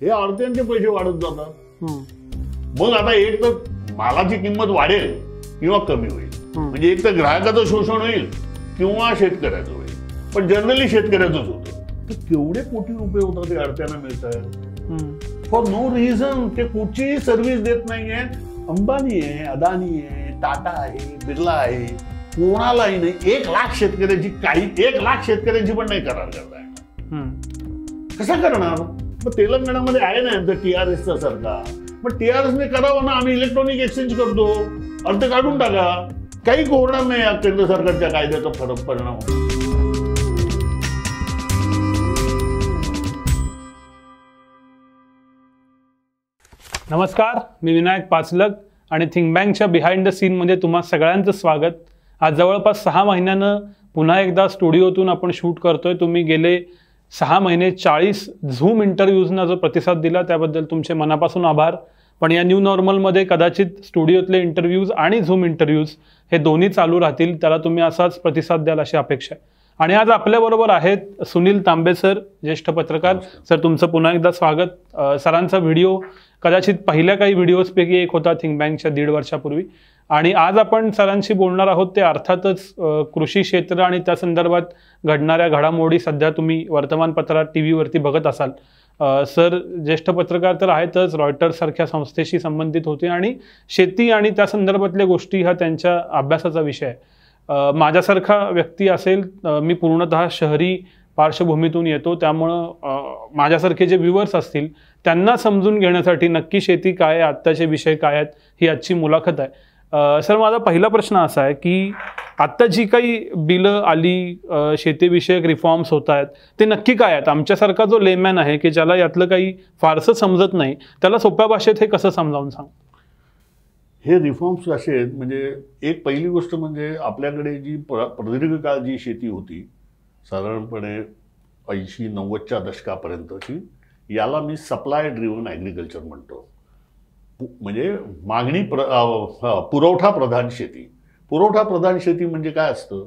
हे आडत्यांचे पैसे वाढत जातात. मग आता एक तर मालाची किंमत वाढेल किंवा कमी होईल, म्हणजे एक तर ग्राहकाचं शोषण होईल किंवा शेतकऱ्याचं होईल, पण जनरली शेतकऱ्याचंच होतं. तर केवढे कोटी रुपये होतात ते आडत्यांना मिळत आहेत फॉर नो रिझन. ते कुठचीही सर्व्हिस देत नाहीये. अंबानी आहे, अदानी आहे, टाटा आहे, बिर्ला आहे, कोणालाही नाही. 1 लाख शेतकऱ्यांची 1 लाख शेतकऱ्यांची पण नाही करार करताय. कसं करणार? मग तेलंगणामध्ये आहे ना यांचं TRSचं सरकार. मग TRSने करावं ना, आम्ही इलेक्ट्रॉनिक एक्सचेंज करतो, अर्थ काढून टाका. काही होणार नाही या केंद्र सरकारच्या कायद्याचा फरक परिणाम. नमस्कार, मी विनायक पाचलक आणि थिंक बँकच्या बिहाइंड द सीनमध्ये तुम्हा सगळ्यांचं स्वागत. आज जवळपास 6 महिन्यानं पुन्हा एकदा स्टुडिओतून आपण शूट करतोय. तुम्ही गेले 6 महिने 40 झूम इंटरव्ह्यूजना जो प्रतिसाद दिला त्याबद्दल तुमचे मनापासून आभार. पण या न्यू नॉर्मलमध्ये कदाचित स्टुडिओतले इंटरव्ह्यूज आणि झूम इंटरव्ह्यूज हे दोन्ही चालू राहतील. त्याला तुम्ही असाच प्रतिसाद द्याल अशी अपेक्षा आहे. आणि आज आपल्याबरोबर आहेत सुनील तांबे सर, ज्येष्ठ पत्रकार. सर, तुमचं पुन्हा एकदा स्वागत. सरांचा व्हिडिओ कदाचित पहिल्या काही व्हिडिओजपैकी एक होता थिंक बँकच्या 1.5 वर्षापूर्वी. आणि आज आपण सरांशी बोलणार आहोत ते अर्थातच कृषी क्षेत्र आणि त्या संदर्भात घडणाऱ्या घडामोडी सध्या तुम्ही वर्तमानपत्रात TV वरती बघत असाल. सर ज्येष्ठ पत्रकार तर आहेतच, रॉयटर्स सारख्या संस्थेशी संबंधित होते आणि शेती आणि त्या संदर्भातल्या गोष्टी हा त्यांच्या अभ्यासाचा विषय आहे. माझ्यासारखा व्यक्ती असेल, मी पूर्णतः शहरी पार्श्वभूमीतून येतो, त्यामुळं माझ्यासारखे जे व्ह्युअर्स असतील त्यांना समजून घेण्यासाठी नक्की शेती काय आहे, आत्ताचे विषय काय आहेत, ही आजची मुलाखत आहे. सर, माझा पहिला प्रश्न असा आहे की आत्ता जी काही बिलं आली, शेतीविषयक रिफॉर्म्स होत आहेत, ते नक्की काय आहेत? आमच्यासारखा जो लेमॅन आहे की ज्याला यातलं काही फारसं समजत नाही, त्याला सोप्या भाषेत हे कसं समजावून सांग. हे रिफॉर्म्स असे आहेत, म्हणजे एक पहिली गोष्ट म्हणजे आपल्याकडे जी प्रदीर्घ काळ जी शेती होती, साधारणपणे 80-90च्या दशकापर्यंतची, याला मी सप्लाय ड्रिव्हन ॲग्रिकल्चर म्हणतो. म्हणजे पुरवठा प्रधान शेती. पुरवठा प्रधान शेती म्हणजे काय असतं?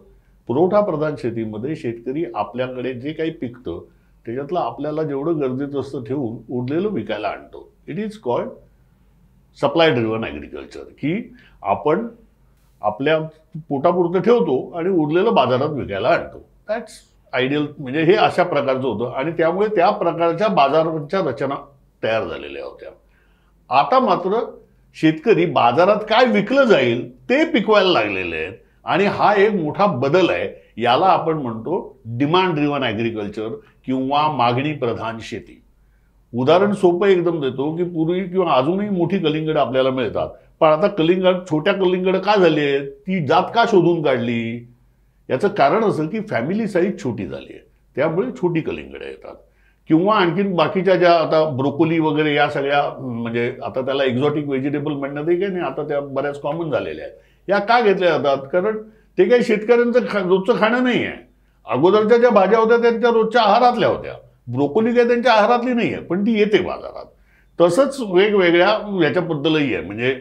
पुरवठा प्रधान शेतीमध्ये शेतकरी आपल्याकडे जे काही पिकतं त्याच्यातलं आपल्याला जेवढं गरजेचं असतं ठेवून उरलेलं विकायला आणतो. It is called supply driven agriculture, की आपण आपल्या पोटापुरतं ठेवतो आणि उरलेलं बाजारात विकायला आणतो. That's ideal. म्हणजे हे अशा प्रकारचं होतं आणि त्यामुळे त्या प्रकारच्या बाजाराच्या रचना तयार झालेल्या होत्या. आता मात्र शेतकरी बाजारात काय विकलं जाईल ते पिकवायला लागलेले आहेत आणि हा एक मोठा बदल आहे. याला आपण म्हणतो डिमांड ड्रिव्हन ॲग्रिकल्चर किंवा मागणी प्रधान शेती. उदाहरण सोपं एकदम देतो की पूर्वी किंवा अजूनही मोठी कलिंगड आपल्याला मिळतात, पण आता छोट्या कलिंगड का झाली आहेत? ती जात का शोधून काढली? याचं कारण असं की फॅमिली साईज छोटी झाली आहे, त्यामुळे छोटी कलिंगडं येतात. किंवा आणखीन बाकीच्या ज्या आता ब्रोकोली वगैरे या सगळ्या, म्हणजे आता त्याला एक्झॉटिक व्हेजिटेबल म्हणण्यातही काही नाही, आता त्या बऱ्याच कॉमन झालेल्या आहेत. या का घेतल्या जातात? कारण ते काही शेतकऱ्यांचं रोजचं खाणं नाही आहे. अगोदरच्या ज्या भाज्या होत्या त्यांच्या रोजच्या आहारातल्या होत्या. ब्रोकोली काय त्यांच्या आहारातली नाही आहे, पण ती येते बाजारात. तसंच वेगवेगळ्या याच्याबद्दलही आहे. म्हणजे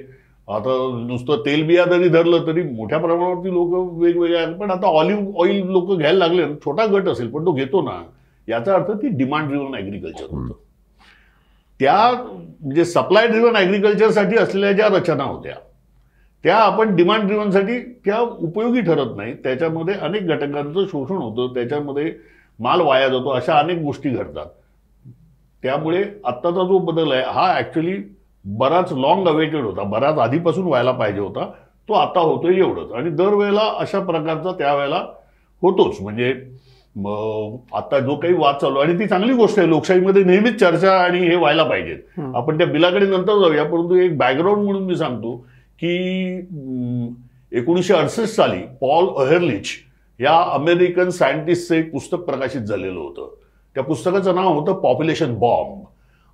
आता नुसतं तेलबिया जरी धरलं तरी मोठ्या प्रमाणावरती लोक वेगवेगळ्या, पण आता ऑलिव्ह ऑइल लोक घ्यायला लागले. छोटा गट असेल पण तो घेतो ना, याचा अर्थ ती डिमांड ड्रिव्हन ॲग्रिकल्चर होतं. त्या म्हणजे सप्लाय ड्रिव्हन ॲग्रिकल्चरसाठी असलेल्या ज्या रचना होत्या त्या आपण डिमांड ड्रिव्हनसाठी त्या उपयोगी ठरत नाही. त्याच्यामध्ये अनेक घटकांचं शोषण होतं, त्याच्यामध्ये माल वाया जातो, अशा अनेक गोष्टी घडतात. त्यामुळे आत्ताचा जो बदल आहे हा ॲक्च्युली बराच लॉंग अवेटेड होता, बराच आधीपासून व्हायला पाहिजे होता. तो आता होतोय एवढंच. आणि दरवेळेला अशा प्रकारचा त्यावेळेला होतोच. म्हणजे आता जो काही वाद चालू, आणि ती चांगली गोष्ट आहे, लोकशाहीमध्ये नेहमीच चर्चा आणि हे व्हायला पाहिजेत. आपण त्या बिलाकडे नंतर जाऊया, परंतु एक बॅकग्राऊंड म्हणून मी सांगतो की 1968 साली पॉल अहेरलिच या अमेरिकन सायंटिस्टचं एक पुस्तक प्रकाशित झालेलं होतं. त्या पुस्तकाचं नाव होतं पॉप्युलेशन बॉम्ब.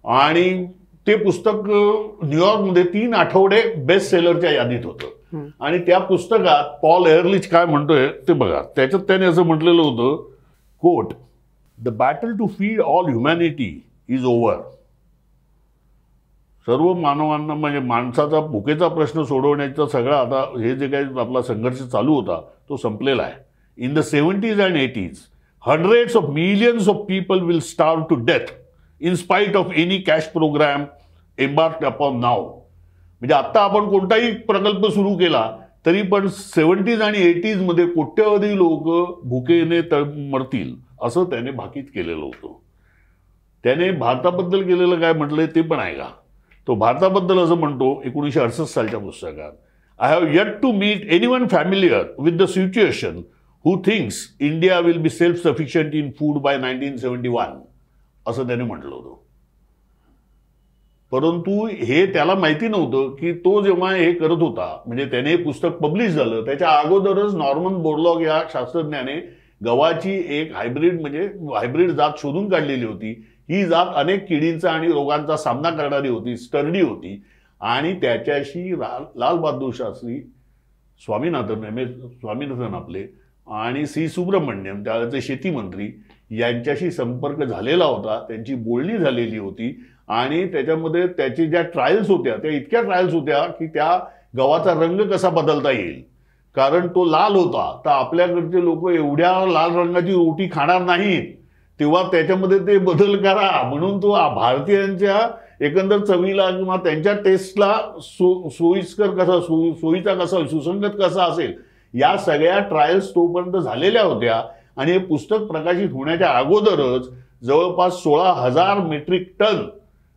आणि ते पुस्तक न्यूयॉर्कमध्ये 3 आठवडे बेस्ट सेलरच्या यादीत होतं. आणि त्या पुस्तकात पॉल अहेरलिच काय म्हणतोय ते बघा. त्याच्यात त्याने असं म्हटलेलं होतं, quote, the battle to feed all humanity is over. सर्व मानवांना, म्हणजे माणसाचा भुकेचा प्रश्न सोडवण्याचा सगळा आता हे जे काही आपला संघर्ष चालू होता तो संपलेला आहे. In the 70s and 80s hundreds of millions of people will starve to death in spite of any cash program embarked upon now. म्हणजे आता आपण कोणताही प्रकल्प सुरू केला तरी पण 70s आणि 80s मध्ये कोट्यवधी लोक भुकेने मरतील असं त्याने भाकीत केलेलं होतं. त्याने भारताबद्दल केलेलं काय म्हटलंय ते पण आहे का. तो भारताबद्दल असं म्हणतो 1968 सालच्या पुस्तकात, I have yet to meet anyone familiar with the situation who thinks India will be self sufficient in food by 1971 असं त्याने म्हटलं होतं. परंतु हे त्याला माहिती नव्हतं की तो जेव्हा हे करत होता, म्हणजे त्याने पुस्तक पब्लिश झालं त्याच्या अगोदरच नॉर्मन बोरलॉग या शास्त्रज्ञाने गव्हाची एक हायब्रिड जात शोधून काढलेली होती. ही जात अनेक किडींचा आणि रोगांचा सामना करणारी होती, स्टर्डी होती. आणि त्याच्याशी लाल बहादूर शास्त्री, स्वामीनाथन आपले आणि सी सुब्रमण्यम त्यावेळेचे शेती मंत्री यांच्याशी संपर्क झालेला होता. त्यांची बोलणी झालेली होती आणि त्याच्यामध्ये त्याची ज्या ट्रायल्स होत्या त्या इतक्या ट्रायल्स होत्या की त्या गव्हाचा रंग कसा बदलता येईल, कारण तो लाल होता तर आपल्याकडचे लोक एवढ्या लाल रंगाची रोटी खाणार नाहीत, तेव्हा त्याच्यामध्ये ते बदल करा. म्हणून तो भारतीयांच्या एकंदर चवीला किंवा त्यांच्या टेस्टला सोयीस्कर कसा, सोयीचा कसा, सुसंगत कसा असेल, या सगळ्या ट्रायल्स तोपर्यंत झालेल्या होत्या. आणि हे पुस्तक प्रकाशित होण्याच्या अगोदरच जवळपास 16,000 मेट्रिक टन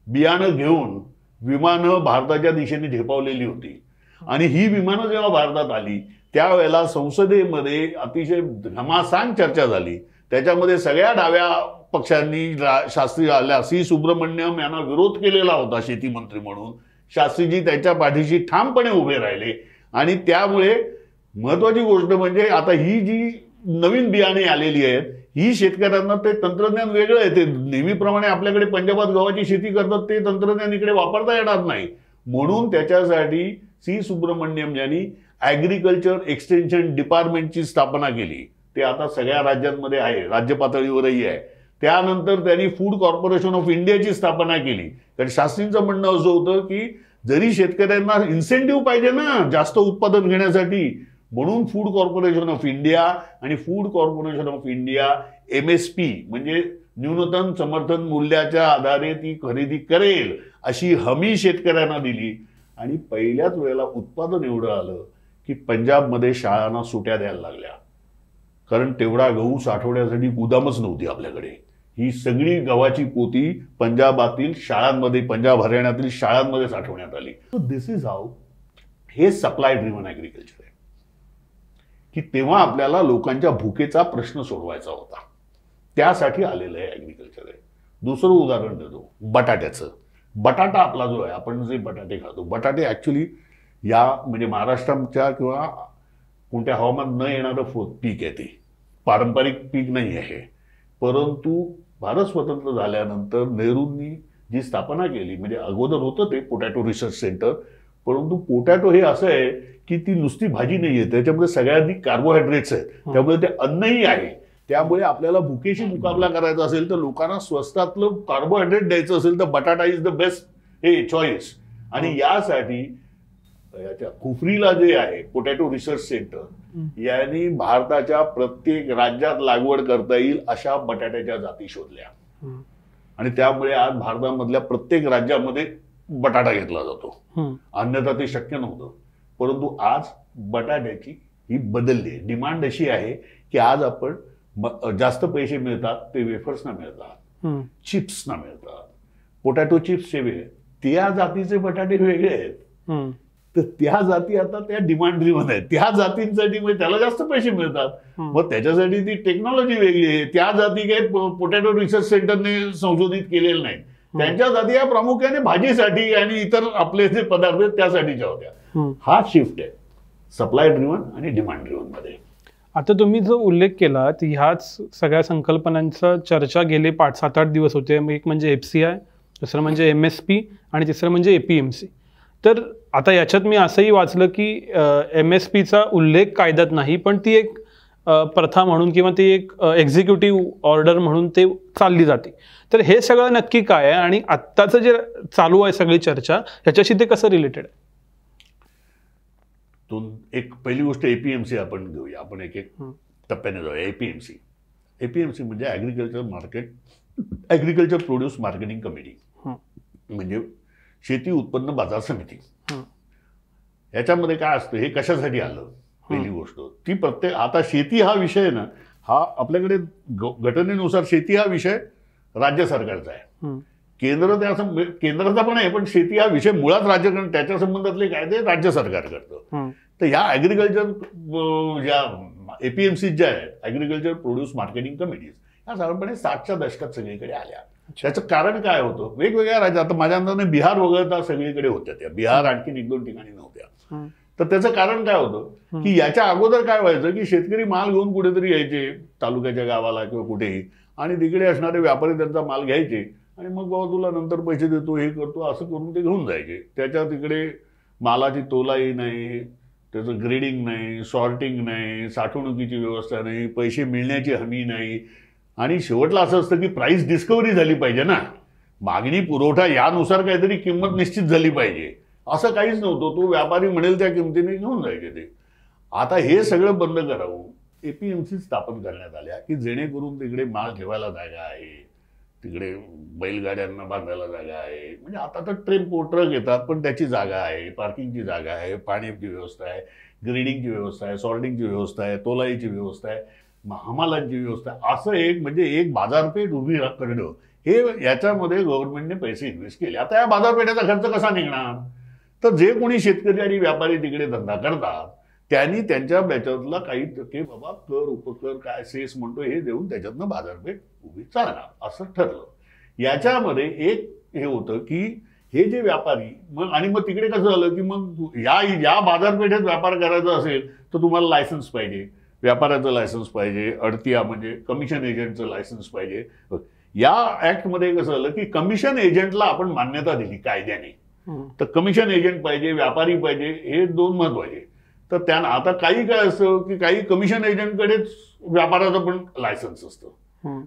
बियाणं घेऊन विमानं भारताच्या दिशेने झेपावलेली होती. आणि ही विमानं जेव्हा भारतात आली त्यावेळेला संसदेमध्ये अतिशय घमासांग चर्चा झाली. त्याच्यामध्ये सगळ्या डाव्या पक्षांनी शास्त्री आल्या, सी सुब्रमण्यम यांना विरोध केलेला होता शेती मंत्री म्हणून. शास्त्रीजी त्यांच्या पाठीशी ठामपणे उभे राहिले. आणि त्यामुळे महत्वाची गोष्ट म्हणजे आता ही जी नवीन बियाणे आलेली आहेत ही शेतकऱ्यांना ते तंत्रज्ञान वेगळं आहे. ते नेहमीप्रमाणे आपल्याकडे पंजाबात गव्हाची शेती करतात ते तंत्रज्ञान इकडे वापरता येणार नाही. म्हणून त्याच्यासाठी सी सुब्रमण्यम यांनी ॲग्रिकल्चर एक्सटेन्शन डिपार्टमेंटची स्थापना केली. ते आता सगळ्या राज्यांमध्ये आहे, राज्य पातळीवरही आहे. त्यानंतर त्यांनी फूड कॉर्पोरेशन ऑफ इंडियाची स्थापना केली. कारण शास्त्रींचं म्हणणं असं होतं की जरी शेतकऱ्यांना इन्सेंटिव्ह पाहिजे ना जास्त उत्पादन घेण्यासाठी, म्हणून फूड कॉर्पोरेशन ऑफ इंडिया आणि food corporation of India MSP म्हणजे न्यूनतम समर्थन मूल्याच्या आधारे ती खरेदी करेल अशी हमी शेतकऱ्यांना दिली. आणि पहिल्याच वेळेला उत्पादन एवढं आलं की पंजाबमध्ये शाळांना सुट्या द्यायला लागल्या, कारण तेवढा गहू साठवण्यासाठी गुदामच नव्हती आपल्याकडे. ही सगळी गव्हाची पोती पंजाबातील शाळांमध्ये, पंजाब हरियाणातील शाळांमध्ये साठवण्यात आली. दिस इज हाऊ हे सप्लाय ड्रिव्हन ॲग्रिकल्चर आहे की तेव्हा आपल्याला लोकांच्या भुकेचा प्रश्न सोडवायचा होता, त्यासाठी आलेलं आहे ॲग्रिकल्चर आहे. दुसरं उदाहरण देतो बटाट्याचं. बटाटा आपला जो आहे, आपण जे बटाटे खातो, बटाटे ॲक्च्युली या म्हणजे महाराष्ट्राच्या किंवा कोणत्या हवामान न येणारं पीक आहे. ते पारंपरिक पीक नाही आहे. परंतु भारत स्वतंत्र झाल्यानंतर नेहरूंनी जी स्थापना केली, म्हणजे अगोदर होतं ते पोटॅटो रिसर्च सेंटर, परंतु पोटॅटो हे असं आहे की ती नुसती भाजी नाही आहे, त्याच्यामध्ये सगळ्याधिक कार्बोहायड्रेट्स आहेत, त्यामुळे ते अन्नही आहे. त्यामुळे आपल्याला भुकेशी मुकाबला करायचा असेल तर लोकांना स्वस्तातलं कार्बोहायड्रेट द्यायचं असेल तर बटाटा इज द बेस्ट हे चॉईस. आणि यासाठी याच्या खुफरीला जे आहे पोटॅटो रिसर्च सेंटर यांनी भारताच्या प्रत्येक राज्यात लागवड करता येईल अशा बटाट्याच्या जाती शोधल्या. आणि त्यामुळे आज भारतामधल्या प्रत्येक राज्यामध्ये बटाटा घेतला जातो, अन्यथा ते शक्य नव्हतं. परंतु आज बटाट्याची ही बदलली, डिमांड अशी आहे की आज आपण जास्त पैसे मिळतात ते वेफर्सना मिळतात, चिप्सना मिळतात. पोटॅटो चिप्स वेगळे, त्या जातीचे बटाटे वेगळे आहेत. तर त्या जाती आता त्या डिमांड ड्रिव्हन आहेत. त्या जातींसाठी म्हणजे त्याला जास्त पैसे मिळतात, मग त्याच्यासाठी ती टेक्नॉलॉजी वेगळी आहे. त्या जाती काही पोटॅटो रिसर्च सेंटरने संशोधित केलेल्या नाहीत. त्यांच्या जाती या प्रामुख्याने भाजीसाठी आणि इतर आपले जे पदार्थ आहेत त्यासाठीच्या होत्या. हा शिफ्ट आहे सप्लाय ड्रिव्हन आणि डिमांड ड्रिव्हन मध्ये. आता तुम्ही जो उल्लेख केला ह्याच सगळ्या संकल्पनांचा चर्चा गेले 7-8 दिवस होते. एक म्हणजे FCI, दुसरं म्हणजे MSP आणि तिसरं म्हणजे APMC. तर आता याच्यात मी असंही वाचलं की MSPचा उल्लेख कायद्यात नाही, पण ती एक प्रथा म्हणून किंवा ती एक एक्झिक्युटिव्ह ऑर्डर म्हणून ते चालली जाते. तर हे सगळं नक्की काय आहे आणि आत्ताचं जे चालू आहे सगळी चर्चा ह्याच्याशी ते कसं रिलेटेड आहे? एक पहिली गोष्ट APMC आपण घेऊया, आपण एक एक टप्प्याने जाऊया. APMC म्हणजे agriculture market agriculture produce marketing committee, हं. म्हणजे शेती उत्पन्न बाजार समिती. हं. याच्यामध्ये काय असतं, हे कशासाठी आलं, पहिली गोष्ट ती प्रत्येक, आता शेती हा विषय ना, हा आपल्याकडे घटनेनुसार शेती हा विषय राज्य सरकारचा आहे. हं. केंद्राचा पण आहे, पण शेती हा विषय मुळात राज्य, त्याच्या संबंधातले कायदे राज्य सरकार करतं. हं. तर ह्या ॲग्रिकल्चर ज्या एपीएमसी ज्या आहेत, ॲग्रिकल्चर प्रोड्यूस मार्केटिंग कमिटीज, ह्या साधारणपणे 60च्या दशकात सगळीकडे आल्या. त्याचं कारण काय होतं, वेगवेगळ्या राज्यात, आता माझ्या अंदाजाने बिहार वगळता सगळीकडे होत्या त्या, बिहार आणखीन 1-2 ठिकाणी नव्हत्या. हं. तर त्याचं कारण काय होतं की याच्या अगोदर काय व्हायचं की शेतकरी माल घेऊन कुठेतरी यायचे तालुक्याच्या गावाला किंवा कुठेही, आणि तिकडे असणारे व्यापारी त्यांचा माल घ्यायचे आणि मग बाबा तुला नंतर पैसे देतो, हे करतो, असं करून ते घेऊन जायचे. त्याच्या तिकडे मालाची तोलाई नाही, त्याचं ग्रेडिंग नाही, सॉर्टिंग नाही, साठवणुकीची व्यवस्था नाही, पैसे मिळण्याची हमी नाही, आणि शेवटला असं असतं की प्राइस डिस्कव्हरी झाली पाहिजे ना, मागणी पुरवठा यानुसार काहीतरी किंमत निश्चित झाली पाहिजे. असं काहीच नव्हतं, तो व्यापारी म्हणेल त्या किमतीने घेऊन जायचे ते. आता हे सगळं बंद करावं, एपीएमसी स्थापन करण्यात आल्या की जेणेकरून तिकडे माल ठेवायला जागा आहे, तिकडे बैलगाड्यांना बांधायला जागा आहे, म्हणजे आता तर ट्रक येतात पण त्याची जागा आहे, पार्किंगची जागा आहे, पाण्याची व्यवस्था आहे, ग्रेडिंगची व्यवस्था आहे, सॉर्टिंगची व्यवस्था आहे, तोलाईची व्यवस्था आहे, हमालांची व्यवस्था आहे. असं एक म्हणजे एक बाजारपेठ उभी करणं, हे याच्यामध्ये गव्हर्नमेंटने पैसे इन्व्हेस्ट केले. आता या बाजारपेठेचा खर्च कसा निघणार, तर जे कोणी शेतकरी आणि व्यापारी तिकडे धंदा करतात त्यांनी त्यांच्या त्याच्यातला काही टक्के बाबा कर उपकर काय सेस म्हणतो हे देऊन त्याच्यातनं बाजारपेठ उभी चालणार असं ठरलं. याच्यामध्ये एक हे होतं की हे जे व्यापारी आणि मग तिकडे कसं झालं की मग या बाजारपेठेत व्यापार करायचा असेल तर तुम्हाला लायसन्स पाहिजे, व्यापाराचं लायसन्स पाहिजे, अडतिया म्हणजे कमिशन एजंटचं लायसन्स पाहिजे. या ऍक्टमध्ये कसं झालं की कमिशन एजंटला आपण मान्यता दिली कायद्याने, तर कमिशन एजंट पाहिजे, व्यापारी पाहिजे, हे 2 महत्वाचे. तर त्यांना आता काही काय असतं की काही कमिशन एजंटकडेच व्यापाराचं पण लायसन्स असतं,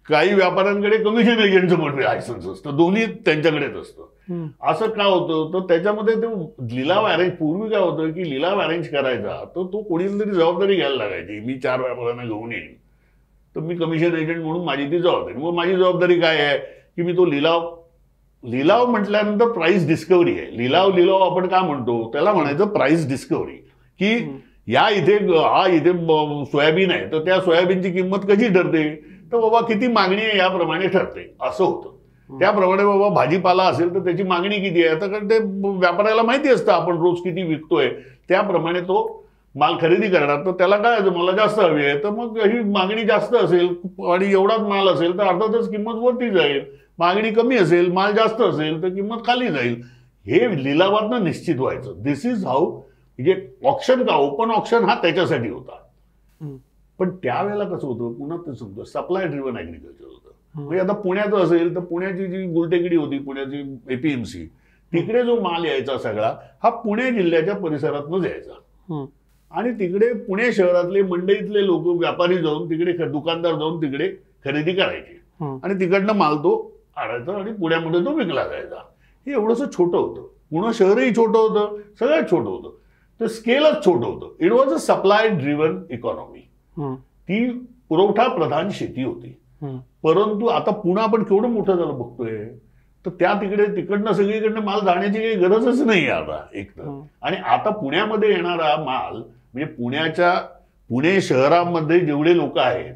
काही व्यापाऱ्यांकडे कमिशन एजंटचं पण लायसन्स असतं, दोन्ही त्यांच्याकडेच असतं. असं का होतं, तर त्याच्यामध्ये ते लिलाव अरेंज, पूर्वी काय होतं की लिलाव अरेंज करायचा तर तो कोणीतरी तरी जबाबदारी घ्यायला लागायची. मी 4 व्यापाऱ्यांना घेऊन येईन तर मी कमिशन एजंट म्हणून माझी ती जबाबदारी. मग माझी जबाबदारी काय आहे की मी तो लिलाव म्हटल्यानंतर प्राइस डिस्कव्हरी आहे. लिलाव आपण काय म्हणतो त्याला म्हणायचं प्राइस डिस्कव्हरी, की इथे सोयाबीन आहे तर त्या सोयाबीनची किंमत कशी ठरते, तर बाबा किती मागणी आहे याप्रमाणे ठरते, असं होतं. त्याप्रमाणे बाबा भाजीपाला असेल तर त्याची मागणी किती आहे, तर ते व्यापाऱ्याला माहिती असतं आपण रोज किती विकतोय, त्याप्रमाणे तो माल खरेदी करणार. तर त्याला काय मला जास्त हवी आहे तर मग ही मागणी जास्त असेल आणि एवढाच माल असेल तर अर्थातच किंमत वरती जाईल, मागणी कमी असेल माल जास्त असेल तर किंमत खाली जाईल. हे लिलावातनं निश्चित व्हायचं. दिस इज हाऊ, म्हणजे ऑप्शन का ओपन ऑप्शन हा त्याच्यासाठी होता. पण त्यावेळेला कसं होतं, पुन्हा ते समजतो सप्लाय ड्रिव्हन ऍग्रिकल्चर होतं. म्हणजे आता पुण्याचं असेल तर पुण्याची जी गुलटेकडी होती, पुण्याची एपीएमसी, तिकडे जो माल यायचा सगळा हा पुणे जिल्ह्याच्या परिसरातूनच यायचा, आणि तिकडे पुणे शहरातले मंडईतले लोक व्यापारी जाऊन तिकडे, दुकानदार जाऊन तिकडे खरेदी करायचे आणि तिकडनं माल तो आणायचा आणि पुण्यामध्ये तो विकला जायचा. हे एवढंसं छोटं होतं, पुणे शहरही छोटं होतं, सगळ्यात छोटं होतं, तर स्केलच छोटं होतं. It was a supply driven economy. ती पुरवठा प्रधान शेती होती. परंतु आता पुणे आपण केवढं मोठं झालं बघतोय, तर त्या तिकडनं सगळीकडनं माल जाण्याची काही गरजच नाही आता एकतर. आणि आता पुण्यामध्ये येणारा माल म्हणजे पुणे शहरामध्ये जेवढे लोक आहेत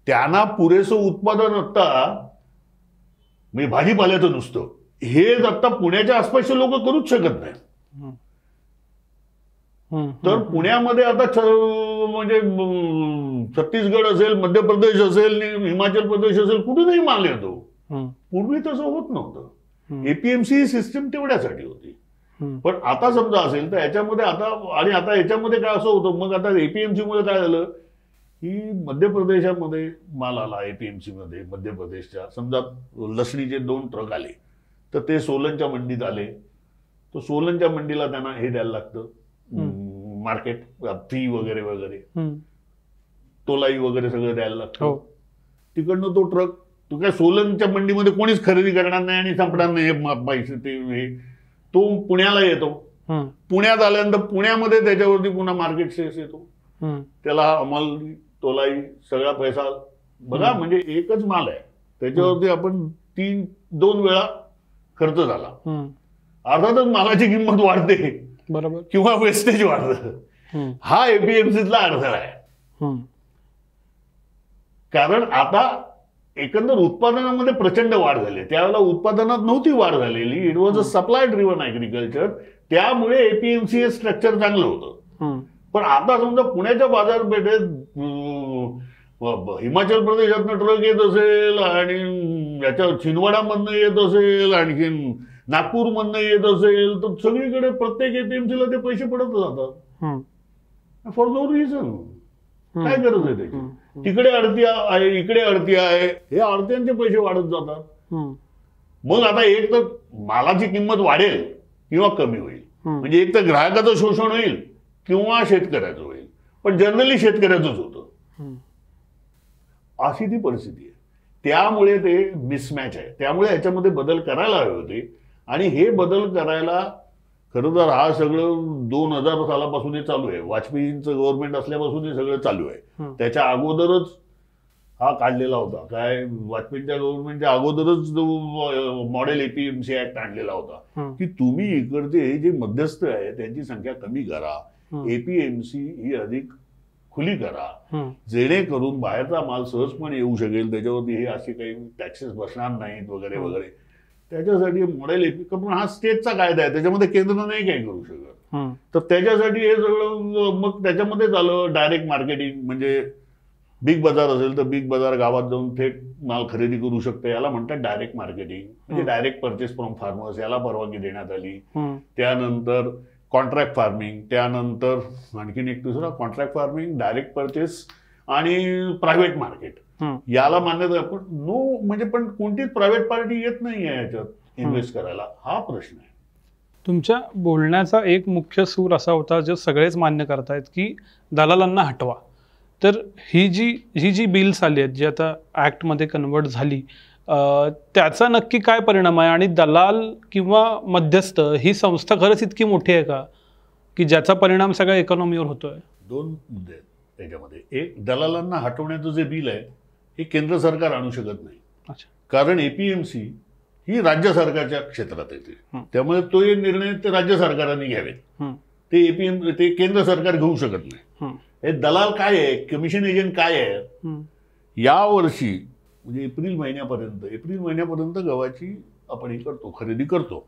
त्यांना पुरेसं उत्पादन आता म्हणजे भाजीपाल्याचं नुसतं हे आता पुण्याच्या आसपासचे लोक करूच शकत नाही. तर पुण्यामध्ये आता म्हणजे छत्तीसगड असेल, मध्य प्रदेश असेल, हिमाचल प्रदेश असेल, कुठूनही माल येतो. पूर्वी तसं होत नव्हतं. एपीएमसी सिस्टम तेवढ्यासाठी होती. पण आता समजा असेल तर याच्यामध्ये आता याच्यामध्ये काय असं होतं, मग आता एपीएमसी मुळे काय झालं की मध्य प्रदेशामध्ये माल आला. एपीएमसी मध्ये मध्य प्रदेशच्या समजा लसणीचे 2 ट्रक आले तर ते सोलनच्या मंडीत आले, तर सोलनच्या मंडीला त्यांना हे द्यायला लागतं मार्केट फी वगैरे वगैरे, तोलाई वगैरे सगळं द्यायला लागतं. तिकडनं तो ट्रक तो काय सोलनच्या मंडीमध्ये कोणीच खरेदी करणार नाही आणि संपणार नाही पैसे, ते तो पुण्याला येतो. पुण्यात आल्यानंतर पुण्यामध्ये त्याच्यावरती पुन्हा मार्केट सेस येतो, त्याला अंमल तोलाई सगळा पैसा बघा. म्हणजे एकच माल आहे त्याच्यावरती आपण 2 वेळा खर्च झाला. हम्म. अर्थातच मालाची किंमत वाढते बरोबर. किंवा वेस्टेज वाढतं. हा एपीएमसीतला अडथळा आहे. कारण आता एकंदर उत्पादनामध्ये प्रचंड वाढ झाली. त्यावेळेला उत्पादनात नव्हती वाढ झालेली. It was a supply driven agriculture. त्यामुळे एपीएमसी हे स्ट्रक्चर चांगलं होतं. पण आता समजा पुण्याच्या बाजारपेठेत हिमाचल प्रदेशातनं ट्रक येत असेल आणि याच्या छिंदवाडामधनं येत असेल, आणखीन नागपूरमधनं येत असेल, तर सगळीकडे प्रत्येक एपीएमसीला ते पैसे पडत जातात फॉर नो रिझन. काय गरज आहे त्याची? तिकडे अडती आहे, इकडे अडती आहे, हे अडत्यांचे पैसे वाढत जातात. मग आता एक तर मालाची किंमत वाढेल किंवा कमी होईल. म्हणजे एक तर ग्राहकाचं शोषण होईल किंवा शेतकऱ्याचं होईल. पण जनरली शेतकऱ्याचंच होतं. अशी ती परिस्थिती आहे. त्यामुळे ते मिसमॅच आहे. त्यामुळे याच्यामध्ये बदल करायला हवे होते. आणि हे बदल करायला खरं तर हा सगळं 2000 सालापासून हे चालू आहे. वाजपेयींचं गव्हर्नमेंट असल्यापासून हे सगळं चालू आहे. त्याच्या अगोदरच हा काढलेला होता. काय वाजपेयींच्या गव्हर्नमेंटच्या अगोदरच मॉडेल एपीएमसी ऍक्ट आणलेला होता की तुम्ही इकडचे हे जे मध्यस्थ आहे त्यांची संख्या कमी करा, एपीएमसी ही अधिक खुली करा, जेणेकरून बाहेरचा माल सहजपणे येऊ शकेल, त्याच्यावरती हे असे काही टॅक्सेस बसणार नाहीत वगैरे वगैरे. त्याच्यासाठी मॉडेल एपी हा स्टेटचा कायदा आहे, त्याच्यामध्ये केंद्र नाही काही करू शकत. तर त्याच्यासाठी हे सगळं मग त्याच्यामध्येच आलं डायरेक्ट मार्केटिंग. म्हणजे बिग बाजार असेल तर बिग बाजार गावात जाऊन थेट माल खरेदी करू शकते. याला म्हणतात डायरेक्ट मार्केटिंग. म्हणजे डायरेक्ट परचेस फ्रॉम फार्मर्स, याला परवानगी देण्यात आली. त्यानंतर कॉन्ट्रॅक्ट फार्मिंग, त्यानंतर आणखीन एक दुसरा कॉन्ट्रॅक्ट फार्मिंग, डायरेक्ट परचेस आणि प्रायव्हेट मार्केट, याला मान्यता. पण नो म्हणजे पण कोणतीच प्रायव्हेट पार्टी येत नाही आहे याच्यात इन्व्हेस्ट करायला. हा प्रश्न आहे. तुमच्या बोलण्याचा एक मुख्य सूर असा होता जो सगळेच मान्य करतायत की दलालांना हटवा. तर ही जी बिल्स आली आहेत, जी आता ऍक्टमध्ये कन्वर्ट झाली, त्याचा नक्की काय परिणाम आहे? आणि दलाल किंवा मध्यस्थ ही संस्था खरंच इतकी मोठी आहे का की ज्याचा परिणाम सगळ्या इकॉनॉमीवर होतोय? 2 मुद्दे आहेत त्याच्यामध्ये. एक, दलालांना हटवण्याचं जे बिल आहे हे केंद्र सरकार आणू शकत नाही. अच्छा. कारण एपीएमसी ही राज्य सरकारच्या क्षेत्रात येते. त्यामुळे तो निर्णय ते राज्य सरकारांनी घ्यावेत. ते केंद्र सरकार घेऊ शकत नाही. हे दलाल काय आहे, कमिशन एजंट काय आहे? यावर्षी म्हणजे एप्रिल महिन्यापर्यंत गव्हाची आपण हे करतो, खरेदी करतो.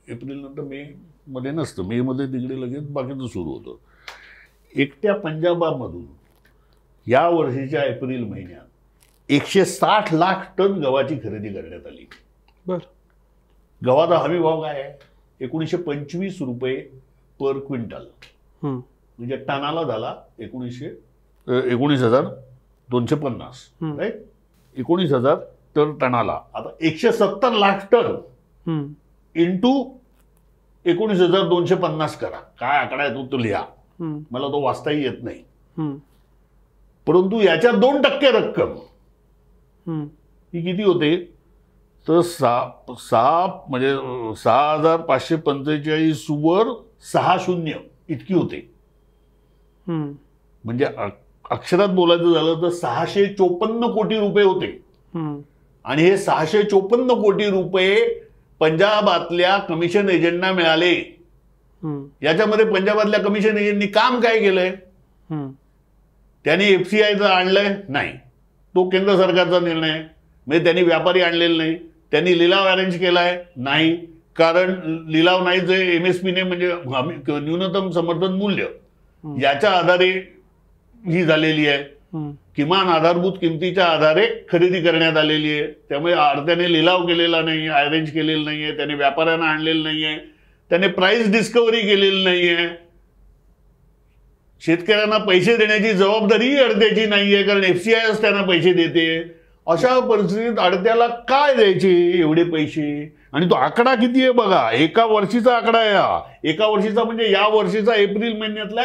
एप्रिल नंतर मे मध्ये नसतं. मे मध्ये तिकडे लगेच बाकीचं सुरू होतं. एकट्या पंजाबामधून या वर्षीच्या एप्रिल महिन्यात 160 लाख टन गव्हाची खरेदी करण्यात आली. गव्हाचा हमी भाव काय आहे? 1925 रुपये पर क्विंटल. म्हणजे टनाला झाला 19,250 राईट. 19,000 तर टनाला. आता 170 लाख टन इंटू 19,250 करा. काय आकडा आहे तो लिहा. मला तो वाचताही येत नाही. परंतु याच्या 2% रक्कम ही किती होते? तर 6,545 वर 60 इतकी होते. म्हणजे अक्षरात बोलायचं झालं तर 654 कोटी रुपये होते. आणि हे 654 कोटी रुपये पंजाबातल्या कमिशन एजंटना मिळाले. याच्यामध्ये पंजाबातल्या कमिशन एजंटनी काम काय केलंय? त्यांनी एफसीआयचं आणलंय? नाही. तो केंद्र सरकारचा निर्णय. म्हणजे त्यांनी व्यापारी आणलेले नाही. त्यांनी लिलाव अरेंज केलाय? नाही. कारण लिलाव नाही, जे एमएसपीने म्हणजे न्यूनतम समर्थन मूल्य याच्या आधारे ही झालेली आहे. किमान आधारभूत किमतीच्या आधारे खरेदी करण्यात आलेली आहे. त्यामुळे अर्ध्याने लिलाव केलेला नाही, अरेंज केलेला नाहीये, त्याने व्यापाऱ्यांना आणलेलं नाहीये, त्याने प्राइस डिस्कव्हरी केलेली नाहीये. शेतकऱ्यांना पैसे देण्याची जबाबदारी अडत्याची नाहीये, कारण एफसीआयच त्यांना पैसे देते. अशा परिस्थितीत अडत्याला काय द्यायचे एवढे पैसे? आणि तो आकडा किती आहे बघा. एका वर्षीचा आकडा आहे हा. एका वर्षीचा म्हणजे या वर्षीचा एप्रिल महिन्यातला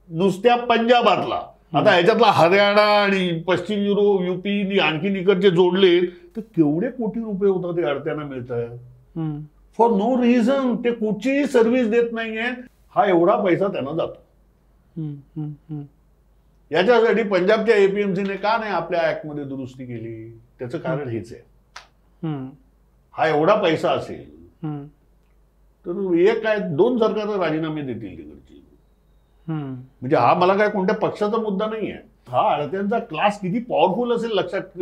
नुसत्या पंजाबातला. आता ह्याच्यातला हरियाणा आणि पश्चिम युपी आणखी इकडचे जोडले तर केवढे कोटी रुपये होतात ते अडत्यांना मिळत आहे फॉर नो रिझन. ते कुठचीही सर्व्हिस देत नाहीये. हा एवढा पैसा त्यांना जातो. याच्यासाठी पंजाबच्या एपीएमसीने का नाही आपल्या ऍक्टमध्ये दुरुस्ती केली? त्याचं कारण हेच आहे. हम्म. हा एवढा पैसा असेल हम्म. तर एक काय 2 सरकार राजीनामे देतील तिकडची. हम्म. म्हणजे हा मला काय कोणत्या पक्षाचा मुद्दा नाहीये. हा अडत्यांचा क्लास किती पॉवरफुल असेल लक्षात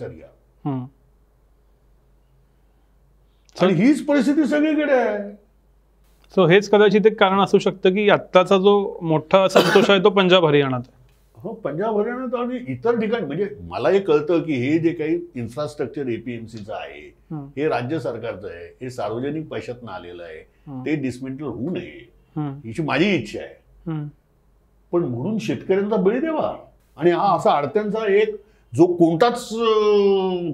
घ्या. हम्म. आणि हीच परिस्थिती सगळीकडे आहे. सो हेच कदाचित एक कारण असू शकतं की आत्ताचा जो मोठा असंतोष आहे तो पंजाब हरियाणात आहे. हो, पंजाब हरियाणात आणि इतर ठिकाणी. म्हणजे मला हे कळतं की हे जे काही इन्फ्रास्ट्रक्चर एपीएमसीचं आहे हे राज्य सरकारचं आहे, हे सार्वजनिक पैशातनं आलेलं आहे, ते डिसमेंटल होऊ नये हिची माझी इच्छा आहे. पण म्हणून शेतकऱ्यांचा बळी द्यावा आणि हा असा अडत्यांचा एक जो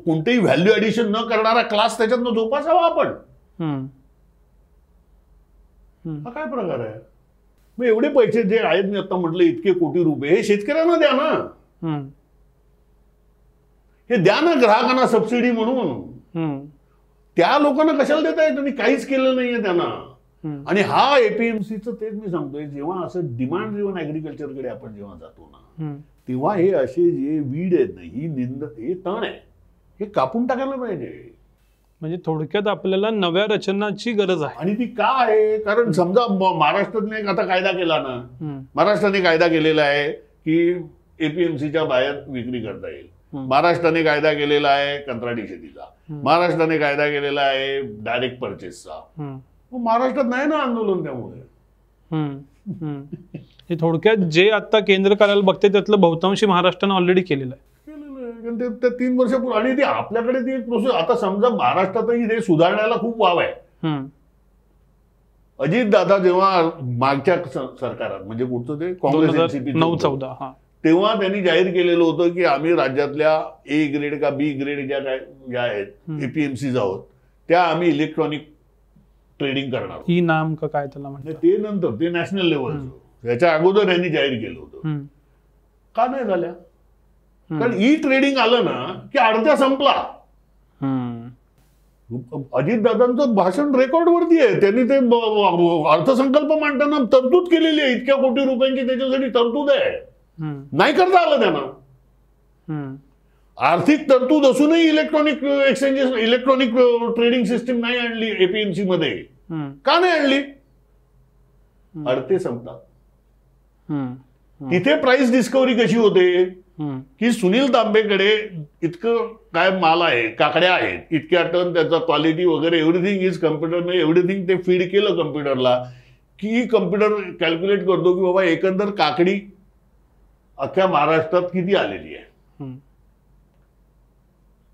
कोणतेही व्हॅल्यू ऍडिशन न करणारा क्लास त्याच्यातनं जोपासावा आपण. हा काय प्रकार आहे. मग एवढे पैसे जे आहेत मी आता म्हटलं इतके कोटी रुपये हे शेतकऱ्यांना द्या ना. हे द्या ना ग्राहकांना सबसिडी म्हणून. त्या लोकांना कशाला देताय तुम्ही. काहीच केलं नाहीये त्यांना. आणि हा एपीएमसीचं तेच मी सांगतोय, जेव्हा असं डिमांड ड्रिव्हन ऍग्रिकल्चरकडे आपण जेव्हा जातो ना तेव्हा हे असे जे वीड आहेत ना, हे तण आहे, हे कापून टाकायला पाहिजे. म्हणजे थोडक्यात आपल्याला नव्या रचनाची गरज आहे. आणि ती का आहे. कारण समजा महाराष्ट्राने आता कायदा केला ना, महाराष्ट्राने कायदा केलेला आहे की एपीएमसीच्या बाहेर विक्री करता येईल. महाराष्ट्राने कायदा केलेला आहे कंत्राटी शेतीचा. महाराष्ट्राने कायदा केलेला आहे डायरेक्ट परचेसचा. महाराष्ट्रात नाही ना आंदोलन. त्यामुळे हे थोडक्यात जे आता केंद्र करायला बघते त्यातलं बहुतांशी महाराष्ट्राने ऑलरेडी केलेलं आहे. ते 3 वर्षापूर्वी. आणि ती आपल्याकडे ती एक प्रोसेस. आता समजा महाराष्ट्रातही हे सुधारण्याला खूप वाव आहे. अजित दादा जेव्हा मागच्या सरकारात म्हणजे कुठचं ते काँग्रेस एनसीपी 9-14 तेव्हा त्यांनी जाहीर केलेलं होतं की आम्ही राज्यातल्या ए ग्रेड का बी ग्रेड ज्या आहेत एपीएमसी आहोत त्या आम्ही इलेक्ट्रॉनिक ट्रेडिंग करणार. ही नाम का काय त्याला म्हणतात ते नंतर ते नॅशनल लेवलचं. याच्या अगोदर यांनी जाहीर केलं होतं. का नाही झाल्या. कारण ई ट्रेडिंग आलं ना की अर्ध्या संपला. अजितदादांचं भाषण रेकॉर्डवरती आहे. त्यांनी ते अर्थसंकल्प मांडताना तरतूद केलेली आहे. इतक्या कोटी रुपयांची त्याच्यासाठी तरतूद आहे. नाही करता आलं त्यांना. आर्थिक तरतूद असूनही electronic exchanges electronic trading system नाही आणली एपीएमसी मध्ये. का नाही आणली. अडते संपतात. तिथे प्राइस डिस्कव्हरी कशी होते की सुनील तांबेकडे इतकं काय माल आहे, काकड्या आहेत, इतक्या टन, त्याचा क्वालिटी वगैरे एव्हरीथिंग इज कम्प्युटर. एव्हरीथिंग ते फीड केलं कम्प्युटरला की कम्प्युटर कॅल्क्युलेट करतो की बाबा एकंदर काकडी अख्ख्या महाराष्ट्रात किती आलेली आहे.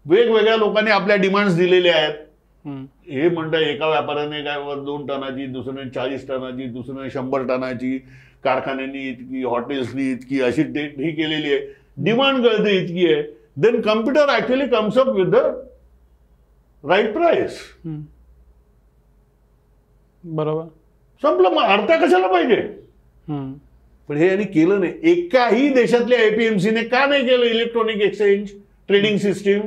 वेगवेगळ्या लोकांनी आपल्या डिमांड्स दिलेल्या आहेत. हे म्हणतात एका व्यापाऱ्याने काय 2 टनाची, दुसऱ्याने 40 टनाची, दुसऱ्याने 100 टनाची, कारखान्यांनी इतकी, हॉटेल्सनी इतकी, अशी ही केलेली आहे. डिमांड कळते इतकी आहे. Then computer actually comes up with the right price. बरोबर. संपलं. मग अर्ध्या कशाला पाहिजे. पण हे यांनी केलं नाही. एकाही देशातल्या एपीएमसीने का नाही केलं इलेक्ट्रॉनिक एक्सचेंज ट्रेडिंग सिस्टीम.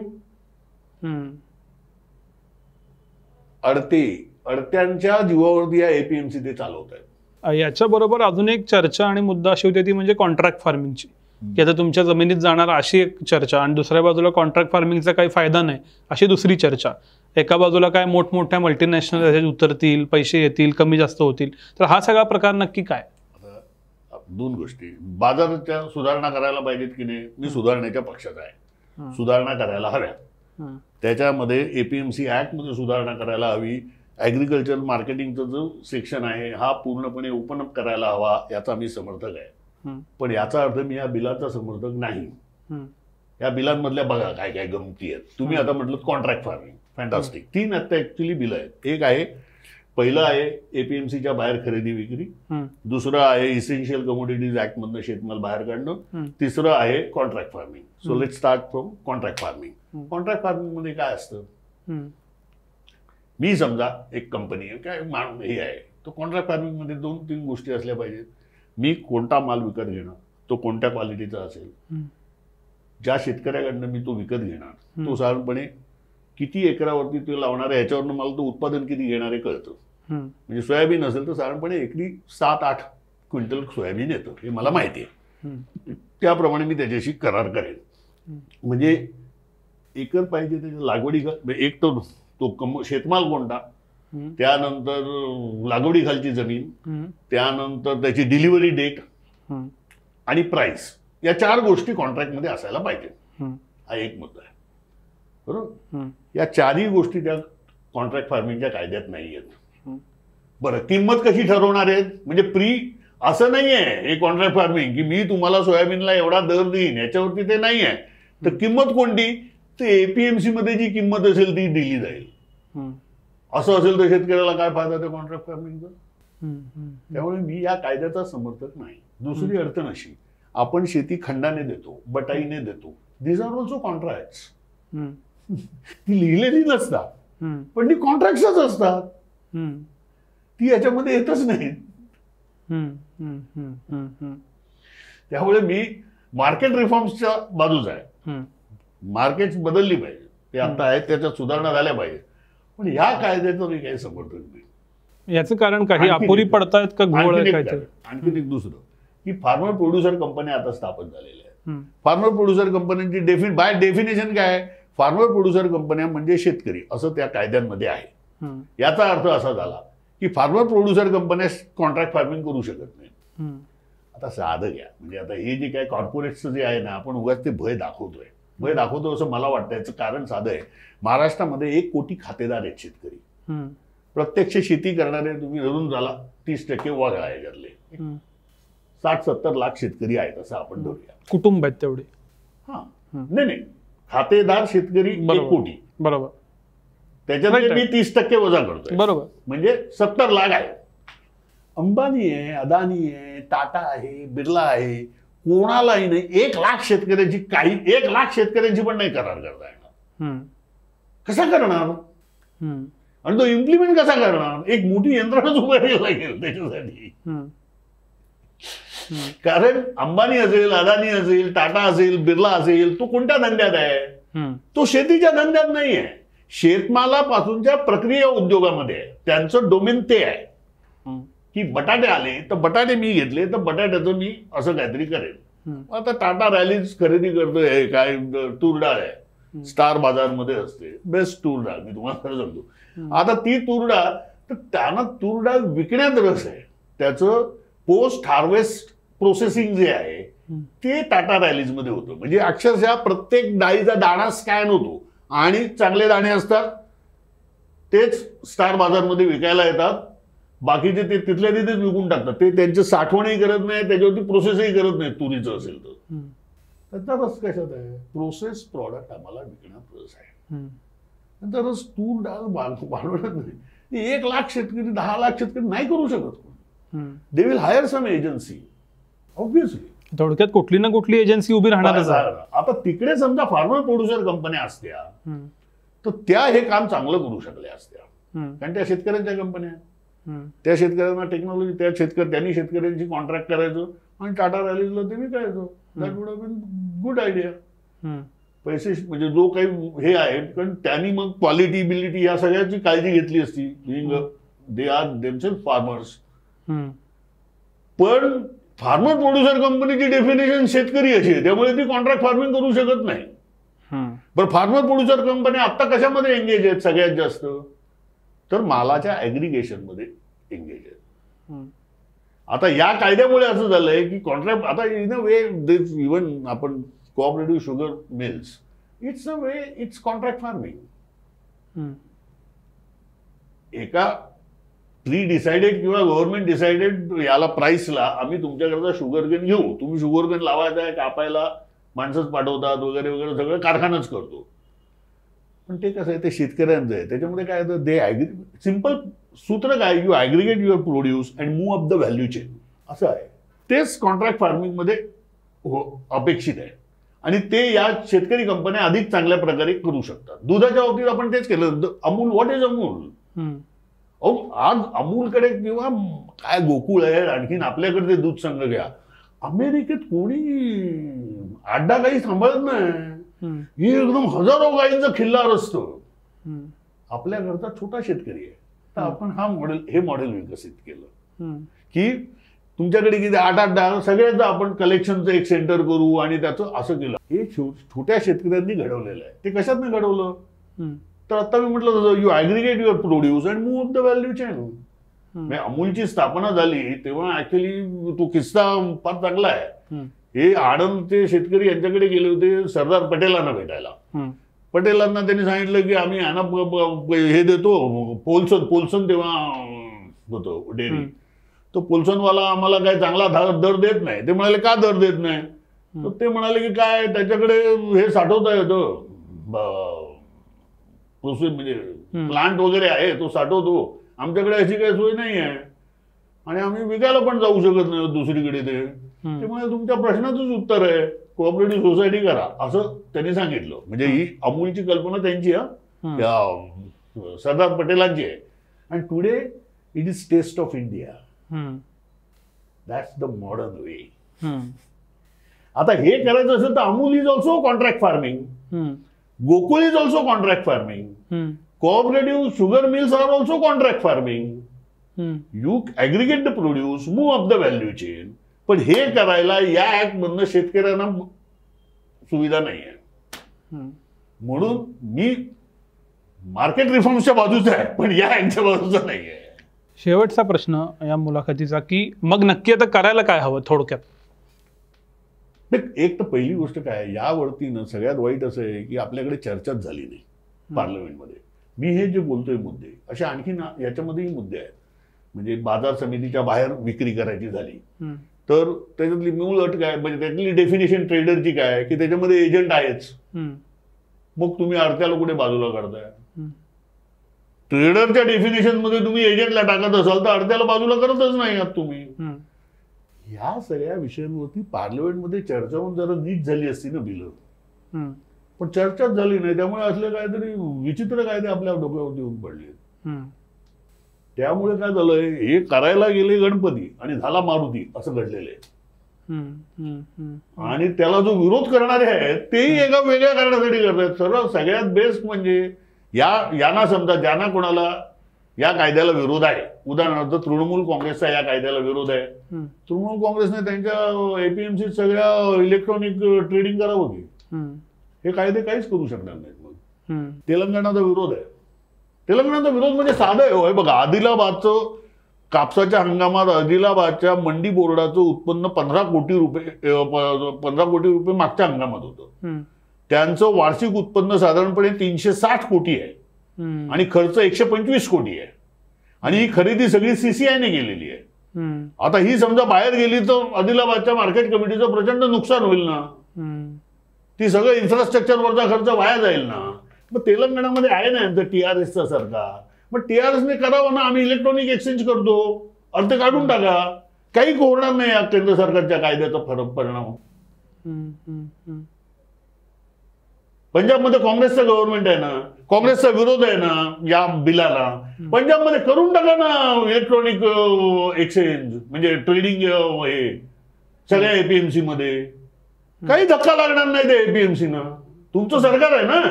अडत्यांच्या जीवावरती या एपीएमसी ते चालवत आहेत. याच्या बरोबर अजून एक चर्चा आणि मुद्दा अशी होती ती म्हणजे कॉन्ट्रॅक्ट फार्मिंगची, की आता तुमच्या जमिनीत जाणार अशी एक चर्चा आणि दुसऱ्या बाजूला कॉन्ट्रॅक्ट फार्मिंगचा काही फायदा नाही अशी दुसरी चर्चा. एका बाजूला काय मोठमोठ्या मल्टीनॅशनल याच्यात उतरतील, पैसे येतील, कमी जास्त होतील. तर हा सगळा प्रकार नक्की काय. 2 गोष्टी. बाजाराच्या सुधारणा करायला पाहिजेत की नाही. मी सुधारण्याच्या पक्षात आहे. सुधारणा करायला हव्या. त्याच्यामध्ये एपीएमसी ऍक्ट मध्ये सुधारणा करायला हवी. ऍग्रिकल्चर मार्केटिंगचं जो सेक्शन आहे हा पूर्णपणे ओपन अप करायला हवा याचा मी समर्थक आहे. पण याचा अर्थ मी या बिलाचा समर्थक नाही. या बिलांमधल्या बघा काय काय गमती आहेत. तुम्ही आता म्हटलं कॉन्ट्रॅक्ट फार्मिंग फॅन्टास्टिक. 3 आता ऍक्च्युली बिल आहेत. एक आहे, पहिलं आहे एपीएमसीच्या बाहेर खरेदी विक्री. दुसरं आहे इसेन्शियल कमोडिटीज ऍक्ट मधनं शेतमाल बाहेर काढणं. तिसरं आहे contract farming. So let start from contract farming. Contract farming मध्ये काय असतं. मी समजा एक कंपनी आहे काय हे आहे, तो कॉन्ट्रॅक्ट फार्मिंग मध्ये 2-3 गोष्टी असल्या पाहिजेत. मी कोणता माल विकत घेणार, तो कोणत्या क्वालिटीचा असेल, ज्या शेतकऱ्याकडनं मी तो विकत घेणार तो साधारणपणे किती एकरावरती तो लावणार आहे याच्यावरनं मला तो उत्पादन किती घेणार आहे कळतं. म्हणजे सोयाबीन असेल तर साधारणपणे एकरी 7-8 क्विंटल सोयाबीन येतं हे मला माहिती आहे. त्याप्रमाणे मी त्याच्याशी करार करेन. म्हणजे एकर पाहिजे त्याच्या लागवडी एक तर तो शेतमाल कोणता, त्यानंतर लागवडी खालची जमीन, त्यानंतर त्याची डिलिव्हरी डेट आणि प्राइस, या 4 गोष्टी कॉन्ट्रॅक्टमध्ये असायला पाहिजे. हा एक मुद्दा आहे. बरोबर. या 4ही गोष्टी त्या कॉन्ट्रॅक्ट फार्मिंगच्या कायद्यात नाही आहेत. बरं, किंमत कशी ठरवणार आहेत? म्हणजे असं नाही आहे हे कॉन्ट्रॅक्ट फार्मिंग की मी तुम्हाला सोयाबीनला एवढा दर देईन, याच्यावरती ते नाही आहे. तर किंमत कोणती? तर एपीएमसी मध्ये जी किंमत असेल ती दिली जाईल. असं असेल तर शेतकऱ्याला काय फायदा त्या कॉन्ट्रॅक्ट फार्मिंगचा? त्यामुळे मी या कायद्याचा समर्थक नाही. दुसरी अडचण अशी, आपण शेती खंडाने देतो, बटाईने देतो. These are also contracts. ती लिहिलेली नसतात, पण ती कॉन्ट्रॅक्टच असतात. ती याच्यामध्ये येतच नाहीत. त्यामुळे मी मार्केट रिफॉर्म्सच्या बाजूच आहे. मार्केट बदलली पाहिजे, ते आता आहेत त्याच्यात सुधारणा झाल्या पाहिजे, पण ह्या कायद्याचं मी काही समर्थन नाही. याचं कारण काही अपुरी पडतायत का घोळ? आणखी एक दुसरं की फार्मर प्रोड्युसर कंपन्या आता स्थापन झालेल्या आहेत. फार्मर प्रोड्युसर कंपन्यांची बाय डेफिनेशन काय आहे? फार्मर प्रोड्युसर कंपन्या म्हणजे शेतकरी असं त्या कायद्यांमध्ये आहे. याचा अर्थ असा झाला की फार्मर प्रोड्युसर कंपन्या कॉन्ट्रॅक्ट फार्मिंग करू शकत नाही. आता साधं घ्या, म्हणजे आता हे जे काय कॉर्पोरेटचं जे आहे ना, आपण उगाच ते भय दाखवतो असं मला वाटतं. याचं कारण साधं आहे. महाराष्ट्रामध्ये 1 कोटी खातेदार आहेत शेतकरी. प्रत्यक्ष शेती करणारे तुम्ही धरून झाला 30% वगळा याच्यातले 60-70 लाख शेतकरी आहेत असं आपण धरूया. कुटुंब आहेत तेवढे. नाही, खातेदार शेतकरी 1 कोटी. बरोबर. त्याच्यात मी 30% वजा करतोय. बरोबर. म्हणजे 70 लाख आहे. अंबानी आहे, अदानी आहे, टाटा आहे, बिर्ला आहे, कोणालाही नाही 1 लाख शेतकऱ्यांची 1 लाख शेतकऱ्यांची पण नाही करार करता येणार. कसा करणार? आणि तो इम्प्लिमेंट कसा करणार? एक मोठी यंत्रणाच उभारायला लागेल त्याच्यासाठी. कारण अंबानी असेल, अदानी असेल, टाटा असेल, बिर्ला असेल, तो कोणत्या धंद्यात आहे? तो शेतीच्या धंद्यात नाही आहे. शेतमालापासूनच्या प्रक्रिया उद्योगामध्ये आहे. त्यांचं डोमेन ते आहे की बटाटे आले तर बटाटे मी घेतले तर बटाट्याचं मी असं काहीतरी करेन. आता टाटा रॅलीज खरेदी करतोय, काय तूर डाळ आहे, स्टार बाजारमध्ये असते, बेस्ट तूर डाळ, मी तुम्हाला खरं सांगतो. आता ती तूर डाळ, तर त्यांना तूर डाळ विकण्यात रस आहे. त्याचं पोस्ट हार्वेस्ट प्रोसेसिंग जे आहे ते टाटा रॅलीज मध्ये होतं. म्हणजे अक्षरशः प्रत्येक डाळीचा दाणा स्कॅन होतो आणि चांगले दाणे असतात तेच स्टार बाजारमध्ये विकायला येतात. बाकीचे ते तिथल्या तिथेच विकून टाकतात. ते त्यांची साठवणही करत नाही, त्याच्यावरती प्रोसेसही करत नाही. तुरीचं असेल तर त्याचा रस कशात आहे? प्रोसेस प्रॉडक्ट आम्हाला विकण्यात रस आहे. त्यांचा रस तूर डाळ वाढवण्यात नाही. 1 लाख शेतकरी 10 लाख शेतकरी नाही करू शकत. They will hire some agency obviously. थोडक्यात कुठली ना कुठली एजन्सी उभी राहणारच. आता तिकडे समजा फार्मर प्रोड्युसर कंपन्या असत्या तर त्या हे काम चांगलं करू शकल्या असत्या. कारण त्या शेतकऱ्यांच्या कंपन्या आहेत. त्या शेतकऱ्यांना टेक्नॉलॉजी, त्यांनी शेतकऱ्यांची कॉन्ट्रॅक्ट करायचो आणि टाटा रॅलीजला ते विकायचो. That would have been good idea. पैसे म्हणजे जो काही हे आहे, कारण त्यांनी मग क्वालिटी बिलिटी या सगळ्याची काळजी घेतली असती. They are themselves farmers. पण फार्मर प्रोड्युसर कंपनीची डेफिनेशन शेतकरी अशी आहे, त्यामुळे ती कॉन्ट्रॅक्ट फार्मिंग करू शकत नाही. बरं, फार्मर प्रोड्युसर कंपन्या आता कशामध्ये एंगेज आहेत सगळ्यात जास्त? तर मालाच्या ऍग्रिगेशन मध्ये एंगेज आहेत. आता या कायद्यामुळे असं झालंय की कॉन्ट्रॅक्ट आता इन अ वे इव्हन आपण cooperative sugar mills, it's a way it's contract farming. एका प्री डिसाइडेड किंवा गव्हर्नमेंट डिसाइडेड याला प्राइसला आम्ही तुमच्याकरता शुगर केन घेऊ, तुम्ही शुगर केन लावायचा आहे, कापायला माणसंच पाठवतात वगैरे वगैरे, सगळं कारखानाच करतो. पण ते कसं आहे, ते शेतकऱ्यांचं आहे. त्याच्यामध्ये काय होतं, दे सिम्पल सूत्र काय, you aggregate your produce and move up the value chain, असं आहे. तेच कॉन्ट्रॅक्ट फार्मिंगमध्ये अपेक्षित आहे आणि ते या शेतकरी कंपन्या अधिक चांगल्या प्रकारे करू शकतात. दुधाच्या बाबतीत आपण तेच केलं. Amul, what is Amul? आज अमूलकडे किंवा काय गोकुळ आहे, आणखीन आपल्याकडे दूध संघ घ्या, अमेरिकेत कोणी 8-10 गाई सांभाळत नाही. ही एकदम हजारो गायींचा खिल्लार असतो. आपल्याकडचा छोटा शेतकरी आहे. तर आपण हे मॉडेल विकसित केलं की तुमच्याकडे किती 8-8, 10 सगळ्याचं आपण कलेक्शनचं एक सेंटर करू आणि त्याचं असं केलं. हे छोट्या शेतकऱ्यांनी घडवलेलं आहे. ते कशातनं घडवलं? तर आता मी म्हटलं तसं you aggregate your produce and move up the value chain. म्हणजे अमूलची स्थापना झाली तेव्हा ऍक्च्युली तो किस्सा फार चांगला आहे. हे आनंदचे शेतकरी यांच्याकडे गेले होते सरदार पटेलांना भेटायला. पटेलांना त्यांनी सांगितलं की आम्ही हे देतो पोल्सन तेव्हा होतो डेअरी. तो पोल्सनवाला आम्हाला काय चांगला दर देत नाही. ते म्हणाले का दर देत नाही? तर ते म्हणाले की काय त्याच्याकडे हे साठवता येतं म्हणजे प्लांट वगैरे आहे तो साठवतो. आमच्याकडे अशी काही सोय नाही आहे आणि आम्ही विकायला पण जाऊ शकत नाही दुसरीकडे. ते म्हणाले तुमच्या प्रश्नाचंच उत्तर आहे कोऑपरेटिव्ह सोसायटी करा असं त्यांनी सांगितलं. म्हणजे ही अमूलची कल्पना त्यांची सरदार पटेलांची आहे. And today it is taste of India. That's the modern way. आता हे करायचं असेल तर Amul is also contract farming. Gokul is also contract farming. Cooperative sugar mills are also contract farming. You aggregate the produce move up the value chain. पण हे करायला या act मधनं शेतकऱ्यांना सुविधा नाही आहे. म्हणून मी मार्केट रिफॉर्म्सच्या बाजूचा आहे पण या ऍक्टच्या बाजूचा नाही आहे. शेवटचा प्रश्न या मुलाखतीचा की मग नक्की आता करायला काय हवं थोडक्यात? एक तर पहिली गोष्ट काय यावरती ना सगळ्यात वाईट असं आहे की आपल्याकडे चर्चाच झाली नाही पार्लमेंटमध्ये. मी हे जे बोलतोय मुद्दे अशा आणखी याच्यामध्येही मुद्दे आहेत. म्हणजे बाजार समितीच्या बाहेर विक्री करायची झाली तर त्याच्यातली मूळ अट काय म्हणजे त्यातली डेफिनेशन ट्रेडरची काय की त्याच्यामध्ये एजंट आहेच. मग तुम्ही आडत्याला कुठे बाजूला काढताय? ट्रेडरच्या डेफिनेशन मध्ये तुम्ही एजंटला टाकत असाल तर आडत्याला बाजूला करतच नाही आहात तुम्ही. ह्या सगळ्या विषयांवरती पार्लमेंटमध्ये चर्चा होऊन जरा नीट झाली असती ना बिल. पण चर्चाच झाली नाही त्यामुळे असले काहीतरी विचित्र कायदे आपल्या डोक्यावरती येऊन पडले. त्यामुळे काय झालंय हे करायला गेले गणपती आणि झाला मारुती असं घडलेलं आहे. आणि त्याला जो विरोध करणारे आहेत तेही एका वेगळ्या कारणासाठी करतात. सर्व सगळ्यात बेस्ट म्हणजे यांना समजा ज्यांना कोणाला या कायद्याला विरोध आहे. उदाहरणार्थ तृणमूल काँग्रेसचा या कायद्याला विरोध आहे. तृणमूल काँग्रेसने त्यांच्या एपीएमसी सगळ्या इलेक्ट्रॉनिक ट्रेडिंग करावं की हे कायदे काहीच करू शकणार नाहीत. मग तेलंगणाचा विरोध आहे. तेलंगणाचा विरोध म्हणजे साधं आहे. बघा आदिलाबादचं कापसाच्या हंगामात आदिलाबादच्या मंडी बोर्डाचं उत्पन्न 15 कोटी रुपये मागच्या हंगामात होतं. त्यांचं वार्षिक उत्पन्न साधारणपणे 360 कोटी आहे आणि खर्च 125 कोटी आहे. आणि ही खरेदी सगळी सीसीआयने केलेली आहे. आता ही समजा बाहेर गेली तर आदिलाबादच्या मार्केट कमिटीचं प्रचंड नुकसान होईल ना. ती सगळं इन्फ्रास्ट्रक्चरवरचा खर्च वाया जाईल ना. मग तेलंगणामध्ये आहे ना यांचं टीआरएसचं सरकार. मग टीआरएसने करावं ना आम्ही इलेक्ट्रॉनिक एक्सचेंज करतो अर्थ काढून टाका. काही होणार नाही या केंद्र सरकारच्या कायद्याचा फरक परिणाम. पंजाबमध्ये काँग्रेसचं गव्हर्नमेंट आहे ना काँग्रेसचा विरोध आहे ना या बिलाला. पंजाबमध्ये करून टाका ना इलेक्ट्रॉनिक एक्सचेंज म्हणजे ट्रेडिंग हे सगळ्या एपीएमसी मध्ये. काही धक्का लागणार नाही ते एपीएमसी ना. तुमचं सरकार आहे ना.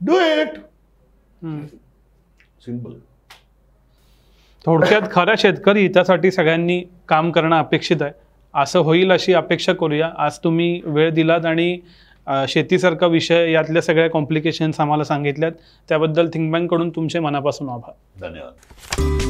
Do it. सिंपल. थोडक्यात खऱ्या शेतकरी हितासाठी सगळ्यांनी काम करणं अपेक्षित आहे. असं होईल अशी अपेक्षा करूया. आज तुम्ही वेळ दिलात आणि शेतीसारखा विषय यातल्या सगळ्या कॉम्प्लिकेशन्स आम्हाला सांगितल्यात त्याबद्दल थिंक बँक कडून तुमचे मनापासून आभार. धन्यवाद.